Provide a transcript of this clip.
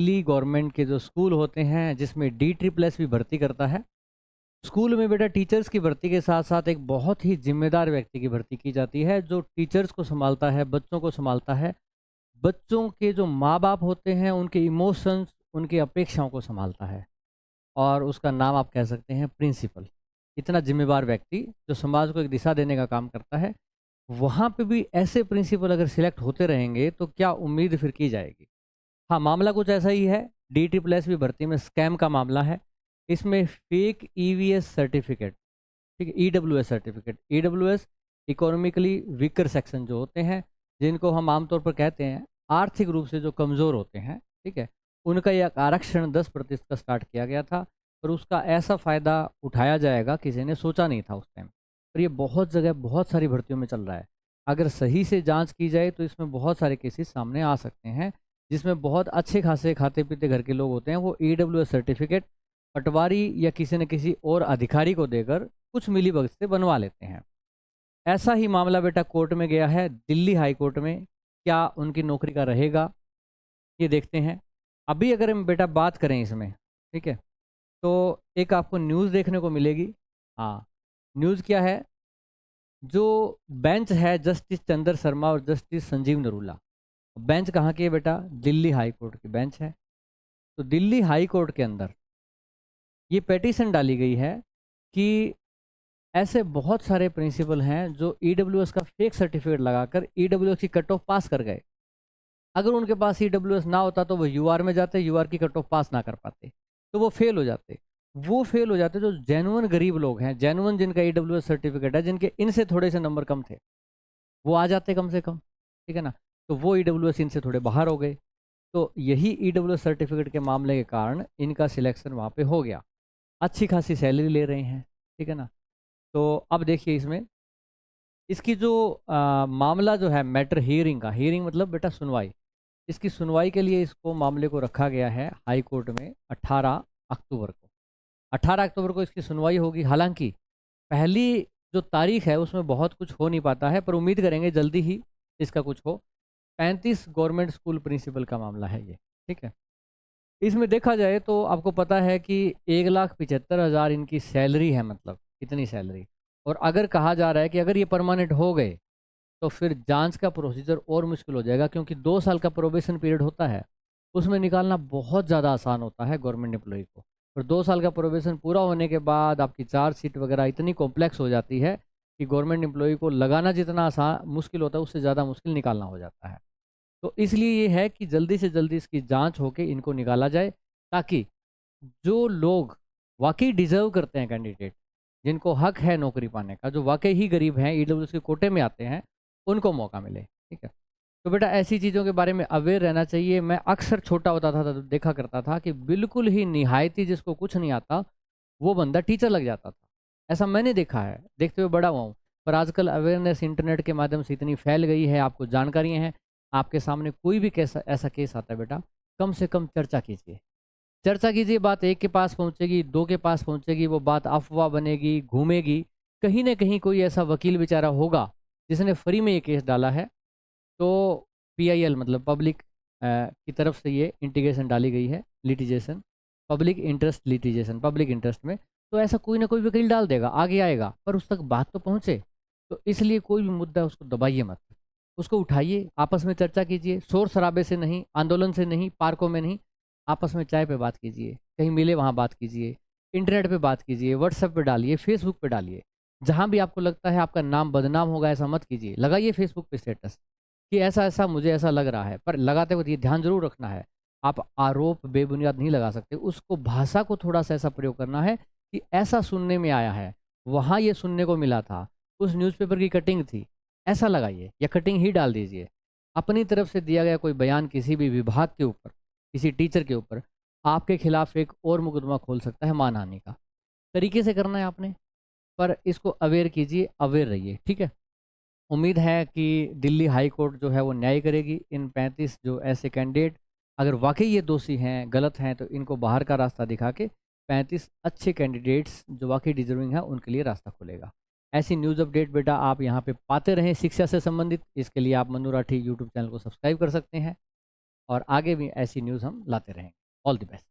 Delhi government के जो school होते हैं जिसमें डी ट्रिपल एस भी भर्ती करता है। स्कूल में बेटा टीचर्स की भर्ती के साथ साथ एक बहुत ही जिम्मेदार व्यक्ति की भर्ती की जाती है जो टीचर्स को संभालता है, बच्चों को संभालता है, बच्चों के जो माँ बाप होते हैं उनके इमोशंस, उनकी अपेक्षाओं को संभालता है। और उसका नाम आप कह सकते हैं प्रिंसिपल। इतना जिम्मेदार व्यक्ति जो समाज को एक दिशा देने का काम करता है, वहाँ पे भी ऐसे प्रिंसिपल अगर सिलेक्ट होते रहेंगे तो क्या उम्मीद फिर की जाएगी। हाँ, मामला कुछ ऐसा ही है। डी ट्रिपल एस भी भर्ती में स्कैम का मामला है। इसमें फेक ईवीएस सर्टिफिकेट, ठीक है, EWS certificate, EWS economically weaker section जो होते हैं, जिनको हम आमतौर पर कहते हैं आर्थिक रूप से जो कमज़ोर होते हैं, ठीक है, उनका यह आरक्षण 10% का स्टार्ट किया गया था। और उसका ऐसा फ़ायदा उठाया जाएगा किसी ने सोचा नहीं था उस टाइम। और ये बहुत जगह बहुत सारी भर्तियों में चल रहा है। अगर सही से जांच की जाए तो इसमें बहुत सारे केसेस सामने आ सकते हैं, जिसमें बहुत अच्छे खासे खाते पीते घर के लोग होते हैं, वो ईडब्ल्यूएस सर्टिफिकेट पटवारी या किसी न किसी और अधिकारी को देकर कुछ मिलीभगत से बनवा लेते हैं। ऐसा ही मामला बेटा कोर्ट में गया है, दिल्ली हाई कोर्ट में। क्या उनकी नौकरी का रहेगा, ये देखते हैं। अभी अगर हम बेटा बात करें इसमें, ठीक है, तो एक आपको न्यूज़ देखने को मिलेगी। हाँ, न्यूज़ क्या है, जो बेंच है जस्टिस चंद्र शर्मा और जस्टिस संजीव नरूला, बेंच कहाँ की है बेटा, दिल्ली हाई कोर्ट की बेंच है। तो दिल्ली हाई कोर्ट के अंदर ये पेटिशन डाली गई है कि ऐसे बहुत सारे प्रिंसिपल हैं जो ईडब्ल्यूएस का फेक सर्टिफिकेट लगाकर ईडब्ल्यूएस की कट ऑफ पास कर गए। अगर उनके पास ईडब्ल्यूएस ना होता तो वो यूआर में जाते, यूआर की कट ऑफ पास ना कर पाते, तो वो फेल हो जाते। वो फेल हो जाते जो जेनुअन गरीब लोग हैं, जेनुअन जिनका ईडब्ल्यूएस सर्टिफिकेट है, जिनके इनसे थोड़े से नंबर कम थे, वो आ जाते कम से कम, ठीक है ना। तो वो ईडब्ल्यूएस इनसे थोड़े बाहर हो गए। तो यही ईडब्ल्यूएस सर्टिफिकेट के मामले के कारण इनका सिलेक्शन वहाँ पे हो गया। अच्छी खासी सैलरी ले रहे हैं, ठीक है ना। तो अब देखिए इसमें इसकी जो मामला जो है, मैटर हियरिंग का, हियरिंग मतलब बेटा सुनवाई, इसकी सुनवाई के लिए इसको मामले को रखा गया है हाई कोर्ट में 18 अक्टूबर को। 18 अक्टूबर को इसकी सुनवाई होगी। हालांकि पहली जो तारीख है उसमें बहुत कुछ हो नहीं पाता है, पर उम्मीद करेंगे जल्दी ही इसका कुछ हो। 35 गवर्नमेंट स्कूल प्रिंसिपल का मामला है ये, ठीक है। इसमें देखा जाए तो आपको पता है कि 1,75,000 इनकी सैलरी है, मतलब इतनी सैलरी। और अगर कहा जा रहा है कि अगर ये परमानेंट हो गए तो फिर जांच का प्रोसीजर और मुश्किल हो जाएगा, क्योंकि 2 साल का प्रोबेशन पीरियड होता है, उसमें निकालना बहुत ज़्यादा आसान होता है गवर्नमेंट एम्प्लॉय को। और 2 साल का प्रोबेशन पूरा होने के बाद आपकी चार्जशीट वगैरह इतनी कॉम्प्लेक्स हो जाती है कि गवर्नमेंट एम्प्लॉय को लगाना जितना आसान मुश्किल होता है, उससे ज़्यादा मुश्किल निकालना हो जाता है। तो इसलिए ये है कि जल्दी से जल्दी इसकी जांच होके इनको निकाला जाए, ताकि जो लोग वाकई डिजर्व करते हैं, कैंडिडेट जिनको हक है नौकरी पाने का, जो वाकई ही गरीब हैं, ईडब्ल्यूएस के कोटे में आते हैं, उनको मौका मिले, ठीक है। तो बेटा ऐसी चीज़ों के बारे में अवेयर रहना चाहिए। मैं अक्सर छोटा होता था तो देखा करता था कि बिल्कुल ही निहायती जिसको कुछ नहीं आता वो बंदा टीचर लग जाता था। ऐसा मैंने देखा है, देखते हुए बड़ा हुआ हूँ। पर आजकल अवेयरनेस इंटरनेट के माध्यम से इतनी फैल गई है, आपको जानकारियाँ हैं, आपके सामने कोई भी कैसा ऐसा केस आता है बेटा, कम से कम चर्चा कीजिए। चर्चा कीजिए, बात एक के पास पहुंचेगी, दो के पास पहुंचेगी, वो बात अफवाह बनेगी, घूमेगी। कहीं ना कहीं कोई ऐसा वकील बेचारा होगा जिसने फ्री में ये केस डाला है। तो पीआईएल मतलब पब्लिक की तरफ से ये इंटीग्रेशन डाली गई है, litigation, public interest litigation, public interest में। तो ऐसा कोई ना कोई वकील डाल देगा, आगे आएगा, पर उस तक बात तो पहुँचे। तो इसलिए कोई भी मुद्दा उसको दबाइए मत, उसको उठाइए, आपस में चर्चा कीजिए, शोर शराबे से नहीं, आंदोलन से नहीं, पार्कों में नहीं, आपस में चाय पे बात कीजिए, कहीं मिले वहाँ बात कीजिए, इंटरनेट पे बात कीजिए, व्हाट्सएप पे डालिए, फेसबुक पे डालिए। जहाँ भी आपको लगता है आपका नाम बदनाम होगा, ऐसा मत कीजिए। लगाइए फेसबुक पे स्टेटस कि ऐसा ऐसा मुझे ऐसा लग रहा है, पर लगाते वक्त ये ध्यान जरूर रखना है, आप आरोप बेबुनियाद नहीं लगा सकते। उसको भाषा को थोड़ा सा ऐसा प्रयोग करना है कि ऐसा सुनने में आया है, वहाँ ये सुनने को मिला था, उस न्यूज़पेपर की कटिंग थी, ऐसा लगाइए, या कटिंग ही डाल दीजिए। अपनी तरफ से दिया गया कोई बयान किसी भी विभाग के ऊपर, किसी टीचर के ऊपर आपके खिलाफ एक और मुकदमा खोल सकता है मानहानि का। तरीके से करना है आपने, पर इसको अवेयर कीजिए, अवेयर रहिए, ठीक है। उम्मीद है कि दिल्ली हाई कोर्ट जो है वो न्याय करेगी। इन 35 जो ऐसे कैंडिडेट अगर वाकई ये दोषी हैं, गलत हैं, तो इनको बाहर का रास्ता दिखा के 35 अच्छे कैंडिडेट्स जो वाकई डिजर्विंग है उनके लिए रास्ता खुलेगा। ऐसी न्यूज़ अपडेट बेटा आप यहाँ पे पाते रहें शिक्षा से संबंधित। इसके लिए आप मनु राठी यूट्यूब चैनल को सब्सक्राइब कर सकते हैं। और आगे भी ऐसी न्यूज़ हम लाते रहेंगे। All the best.